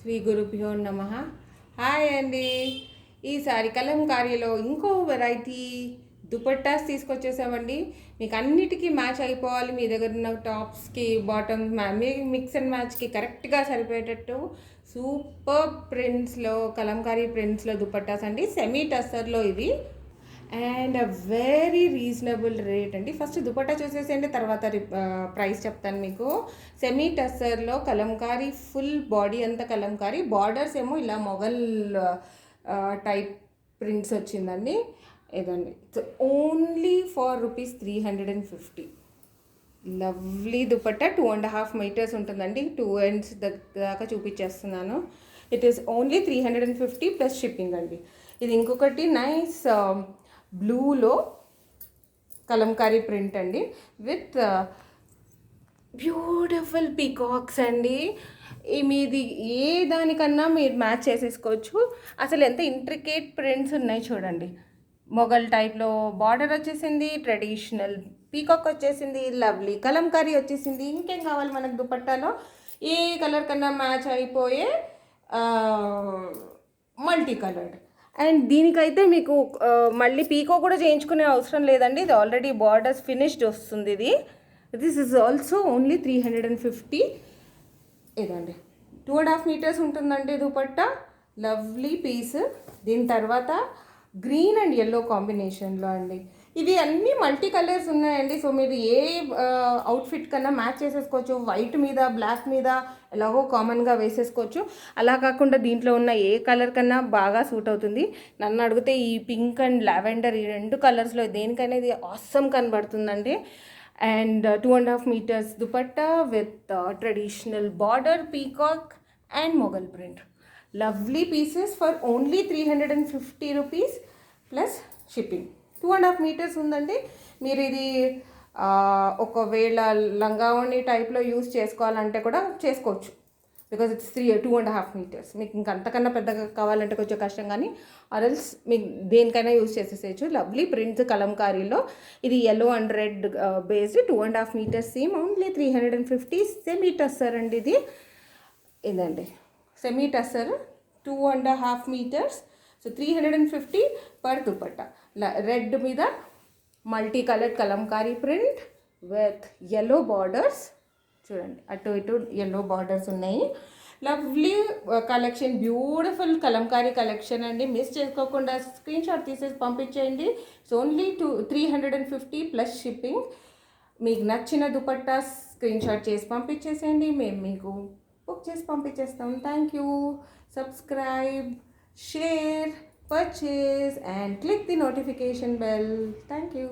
శ్రీ గురుభ్యో నమః. హాయ్ అండి. ఈసారి కలంకారీలో ఇంకో వెరైటీ దుపట్టాస్ తీసుకొచ్చేసామండి. మీకు అన్నిటికీ మ్యాచ్ అయిపోవాలి. మీ దగ్గర ఉన్న టాప్స్కి బాటమ్స్ మిక్స్ అండ్ మ్యాచ్కి కరెక్ట్గా సరిపోయేటట్టు సూపర్ ప్రింట్స్లో కలంకారీ ప్రింట్స్లో దుపట్టాస్ అండి. సెమీ టస్సర్లో ఇవి అండ్ వెరీ రీజనబుల్ రేట్ అండి. ఫస్ట్ దుపట్టా చూసేసేయండి, తర్వాత ప్రైస్ చెప్తాను మీకు. సెమీ టస్సర్లో కలంకారీ, ఫుల్ బాడీ అంతా కలంకారీ, బార్డర్స్ ఏమో ఇలా మొఘల్ టైప్ ప్రింట్స్ వచ్చిందండి. ఇదండి, it's only for rupees 350. Lovely dupatta 2.5 metres ఉంటుందండి. 2 ends దాకా చూపించేస్తున్నాను. It is only 350 plus shipping అండి. ఇది ఇంకొకటి నైస్ బ్లూలో కలంకారీ ప్రింట్ అండి విత్ బ్యూటిఫుల్ పీకాక్స్ అండి. మీది ఏ దానికన్నా మీరు మ్యాచ్ చేసేసుకోవచ్చు. అసలు ఎంత ఇంట్రికేట్ ప్రింట్స్ ఉన్నాయి చూడండి. మొఘల్ టైప్లో బార్డర్ వచ్చేసింది, ట్రెడిషనల్ పీకాక్ వచ్చేసింది, లవ్లీ కలంకారీ వచ్చేసింది. ఇంకేం కావాలి మనకు దుపట్టాలో? ఏ కలర్ కన్నా మ్యాచ్ అయిపోయే మల్టీ కలర్డ్. అండ్ దీనికైతే మీకు మళ్ళీ పీకో కూడా చేయించుకునే అవసరం లేదండి. ఇది ఆల్రెడీ బార్డర్స్ ఫినిష్డ్ వస్తుంది. This is also only 350. ఇదండి 2.5 మీటర్స్ ఉంటుందండి దుపట్టా. Lovely piece. దీని తర్వాత గ్రీన్ అండ్ ఎల్లో కాంబినేషన్లో అండి. ఇవి అన్నీ మల్టీ కలర్స్ ఉన్నాయండి. సో మీరు ఏ అవుట్ఫిట్ కన్నా మ్యాచ్ చేసేసుకోవచ్చు. వైట్ మీద, బ్లాక్ మీద ఎలాగో కామన్గా వేసేసుకోవచ్చు. అలా కాకుండా దీంట్లో ఉన్న ఏ కలర్ కన్నా బాగా సూట్ అవుతుంది. నన్ను అడిగితే ఈ పింక్ అండ్ లావెండర్, ఈ 2 కలర్స్లో దేనికైనా ఇది ఆసమ్ కనబడుతుందండి. And 2.5 metres dupatta with traditional border, peacock and Mughal print. Lovely pieces for only 350 rupees plus shipping. 2.5 metres ఉందండి. మీరు ఇది ఒకవేళ లంగావణి టైప్లో యూస్ చేసుకోవాలంటే కూడా చేసుకోవచ్చు. Because it's 2.5 metres. మీకు ఇంకా అంతకన్నా పెద్దగా కావాలంటే కొంచెం కష్టం, కానీ ఆర్ఎల్స్ మీకు దేనికైనా యూస్ చేసేసేయచ్చు. లవ్లీ ప్రింట్స్ కలంకారీలో ఇది yellow and red based 2.5 metres seam only 350. Semi tussar అండి ఇది. ఇదండి semi tussar 2.5 metres. So 350 per dupatta. Red మీద multi coloured kalamkari print with yellow borders. చూడండి, అటు ఇటు ఎల్లో బార్డర్స్ ఉన్నాయి. Lovely collection, beautiful kalamkari collection అండి. మిస్ చేసుకోకుండా స్క్రీన్ షాట్ తీసేసి పంపించేయండి. So only 350 plus shipping. మీకు నచ్చిన దుపట్టా స్క్రీన్ షాట్ చేసి పంపించేసేయండి. మేము మీకు బుక్ చేసి పంపించేస్తాం. Thank you. Subscribe, share, purchase and click the notification bell. Thank you.